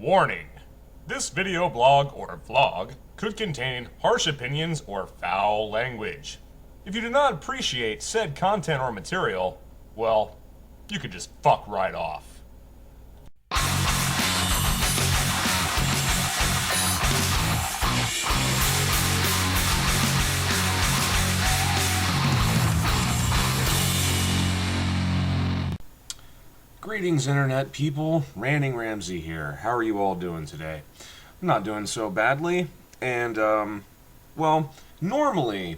Warning! This video blog or vlog could contain harsh opinions or foul language. If you do not appreciate said content or material, well, you could just fuck right off. Greetings, Internet people. Ranting Ramsey here. How are you all doing today? I'm not doing so badly, and, well, normally,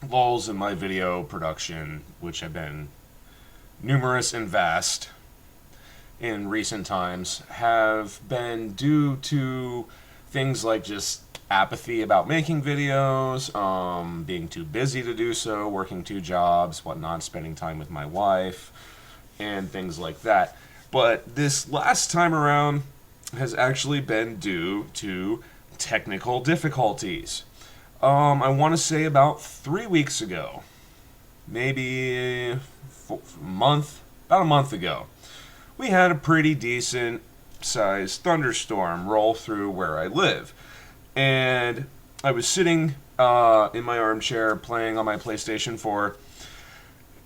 lulls in my video production, which have been numerous and vast in recent times, have been due to things like just apathy about making videos, being too busy to do so, working 2 jobs, whatnot, spending time with my wife, and things like that. But this last time around has actually been due to technical difficulties. I want to say about 3 weeks ago, maybe about a month ago, we had a pretty decent sized thunderstorm roll through where I live. And I was sitting in my armchair playing on my PlayStation 4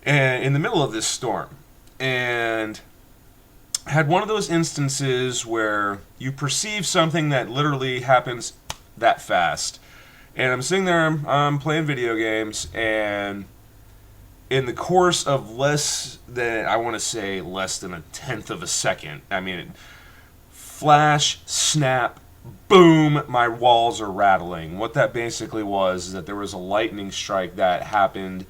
and in the middle of this storm. And had one of those instances where you perceive something that literally happens that fast. And I'm sitting there, I'm playing video games, and in the course of less than a tenth of a second, flash, snap, boom, my walls are rattling. What that basically was is that there was a lightning strike that happened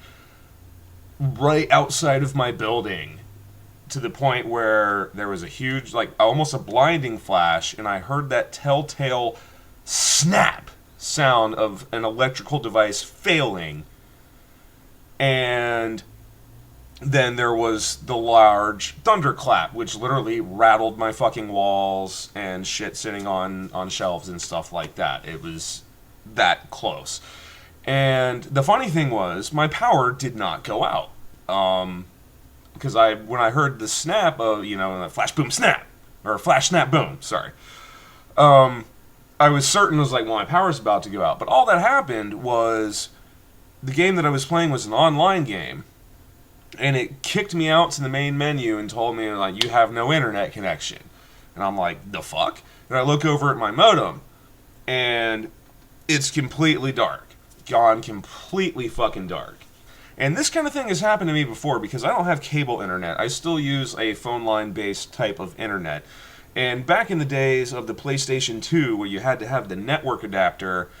right outside of my building, to the point where there was a huge, almost a blinding flash, and I heard that telltale snap sound of an electrical device failing. And then there was the large thunderclap, which literally rattled my fucking walls and shit sitting on shelves and stuff like that. It was that close. And the funny thing was, my power did not go out. Because when I heard the snap of, flash, boom, snap, or flash, snap, boom, sorry, I was certain, my power's about to go out. But all that happened was the game that I was playing was an online game, and it kicked me out to the main menu and told me, you have no internet connection. And I'm like, the fuck? And I look over at my modem, and it's completely dark. Gone completely fucking dark. And this kind of thing has happened to me before because I don't have cable internet. I still use a phone line-based type of internet. And back in the days of the PlayStation 2, where you had to have the network adapter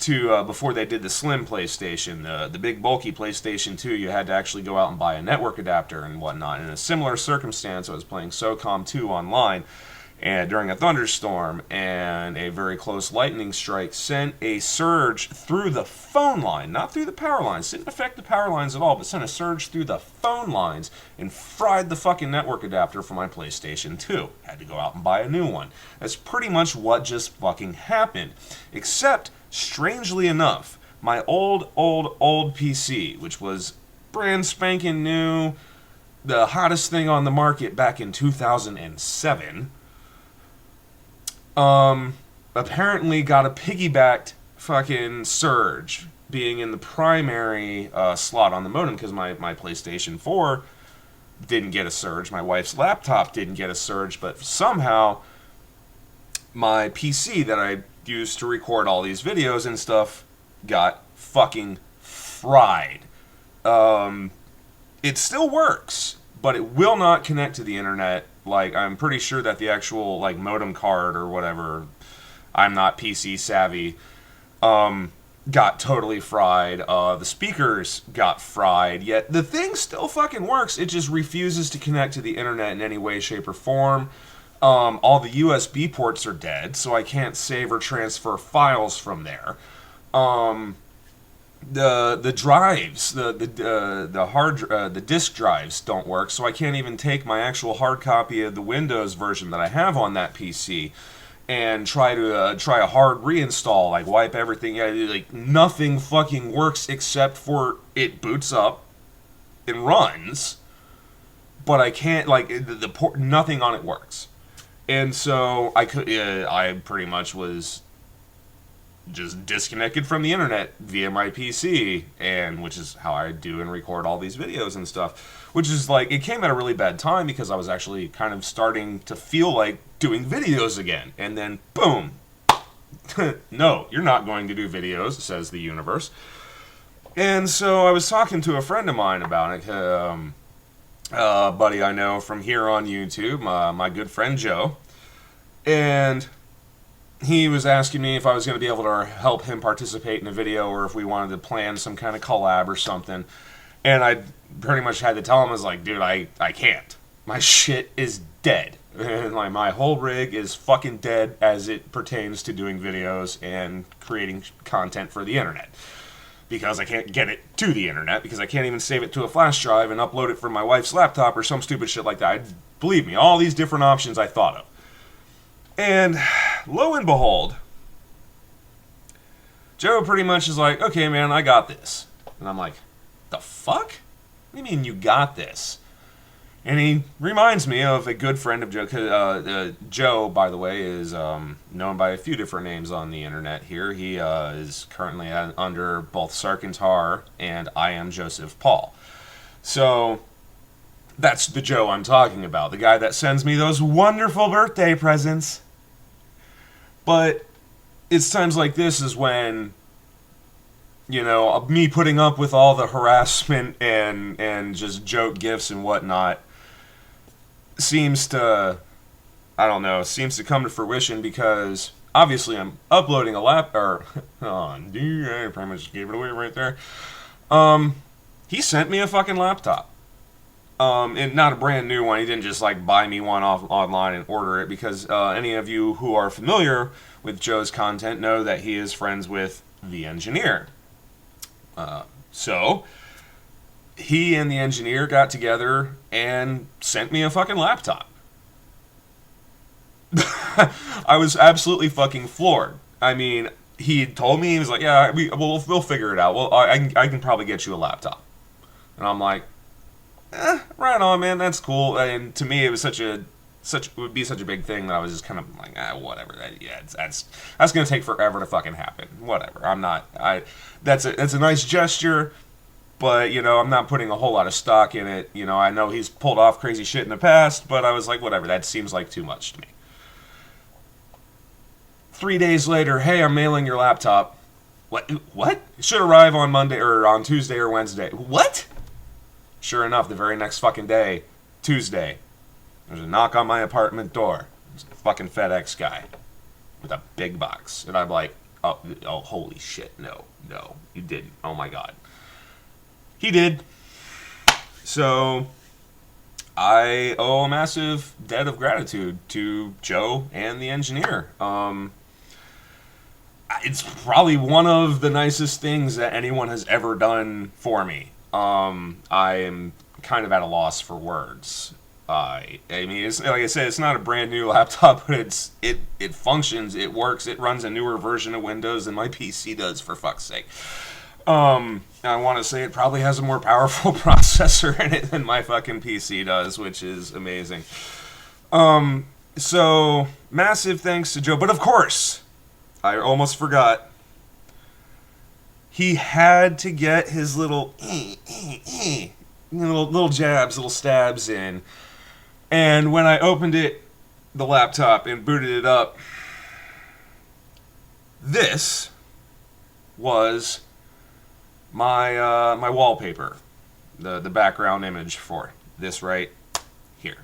to before they did the slim PlayStation, the big bulky PlayStation 2, you had to actually go out and buy a network adapter and whatnot. In a similar circumstance, I was playing SOCOM 2 online, and during a thunderstorm, and a very close lightning strike sent a surge through the phone line, not through the power lines. Didn't affect the power lines at all, but sent a surge through the phone lines and fried the fucking network adapter for my PlayStation 2. Had to go out and buy a new one. That's pretty much what just fucking happened. Except, strangely enough, my old PC, which was brand spanking new, the hottest thing on the market back in 2007, apparently got a piggybacked fucking surge, being in the primary slot on the modem, because my PlayStation 4 didn't get a surge, my wife's laptop didn't get a surge, but somehow my PC that I used to record all these videos and stuff got fucking fried. It still works, but it will not connect to the internet. I'm pretty sure that the actual, modem card or whatever, I'm not PC savvy, got totally fried. The speakers got fried, yet the thing still fucking works. It just refuses to connect to the internet in any way, shape, or form. All the USB ports are dead, so I can't save or transfer files from there. The drives, the disk drives don't work, so I can't even take my actual hard copy of the Windows version that I have on that PC and try a hard reinstall, wipe everything. Nothing fucking works except for it boots up and runs, but I can't, nothing on it works. And so I pretty much was just disconnected from the internet via my PC, and which is how I do and record all these videos and stuff. Which is like, it came at a really bad time because I was actually kind of starting to feel like doing videos again. And then, boom. No, you're not going to do videos, says the universe. And so I was talking to a friend of mine about it, a buddy I know from here on YouTube, my good friend Joe. And he was asking me if I was going to be able to help him participate in a video or if we wanted to plan some kind of collab or something. And I pretty much had to tell him, I was like, dude, I can't. My shit is dead. And like, my whole rig is fucking dead as it pertains to doing videos and creating content for the internet. Because I can't get it to the internet, because I can't even save it to a flash drive and upload it from my wife's laptop or some stupid shit like that. Believe me, all these different options I thought of. And lo and behold, Joe pretty much is like, okay, man, I got this. And I'm like, the fuck? What do you mean you got this? And he reminds me of a good friend of Joe. Joe, by the way, is known by a few different names on the internet here. He is currently under both Sarkantar and I Am Joseph Paul. So that's the Joe I'm talking about, the guy that sends me those wonderful birthday presents. But it's times like this is when, you know, me putting up with all the harassment and just joke gifts and whatnot seems to come to fruition, because obviously I'm uploading a I pretty much gave it away right there. He sent me a fucking laptop. And not a brand new one. He didn't just like buy me one off online and order it, because any of you who are familiar with Joe's content know that he is friends with the engineer. So he and the engineer got together and sent me a fucking laptop. I was absolutely fucking floored. I mean, he told me, he was like, yeah, we'll figure it out. Well, I can probably get you a laptop. And I'm like, right on, man, that's cool. And to me, it was it would be such a big thing that I was just kind of like, whatever. That's gonna take forever to fucking happen. Whatever. That's a nice gesture, but you know, I'm not putting a whole lot of stock in it. You know, I know he's pulled off crazy shit in the past, but I was like, whatever. That seems like too much to me. 3 days later, hey, I'm mailing your laptop. What? It should arrive on Monday or on Tuesday or Wednesday. What? Sure enough, the very next fucking day, Tuesday, there's a knock on my apartment door. There's a fucking FedEx guy with a big box. And I'm like, oh, holy shit, no, you didn't. Oh my God. He did. So I owe a massive debt of gratitude to Joe and the engineer. It's probably one of the nicest things that anyone has ever done for me. I am kind of at a loss for words. I mean, it's, like I said, it's not a brand new laptop, but it functions, it works, it runs a newer version of Windows than my PC does, for fuck's sake. I want to say it probably has a more powerful processor in it than my fucking PC does, which is amazing. So massive thanks to Joe, but of course, I almost forgot. He had to get his little jabs, little stabs in. And when I opened it, the laptop, and booted it up, this was my my wallpaper, the background image for this right here.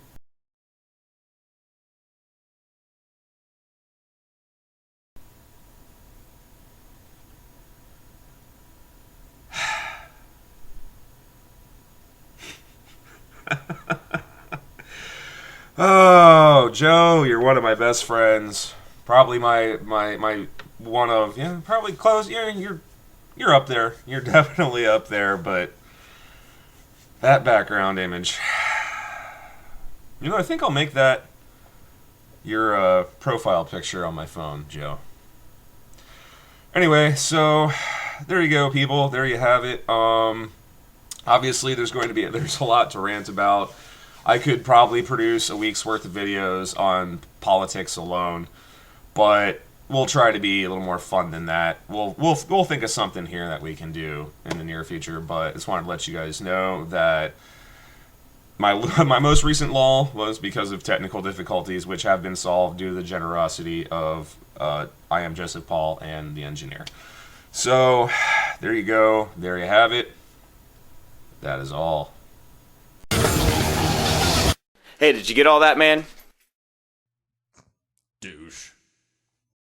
Oh, Joe, you're one of my best friends. Probably my one of, yeah, probably close. Yeah, you're up there. You're definitely up there. But that background image, you know, I think I'll make that your profile picture on my phone, Joe. Anyway, so there you go, people. There you have it. Obviously, there's a lot to rant about. I could probably produce a week's worth of videos on politics alone, but we'll try to be a little more fun than that. We'll think of something here that we can do in the near future. But I just wanted to let you guys know that my most recent lull was because of technical difficulties, which have been solved due to the generosity of I am Joseph Paul and the engineer. So there you go. There you have it. That is all. Hey, did you get all that, man?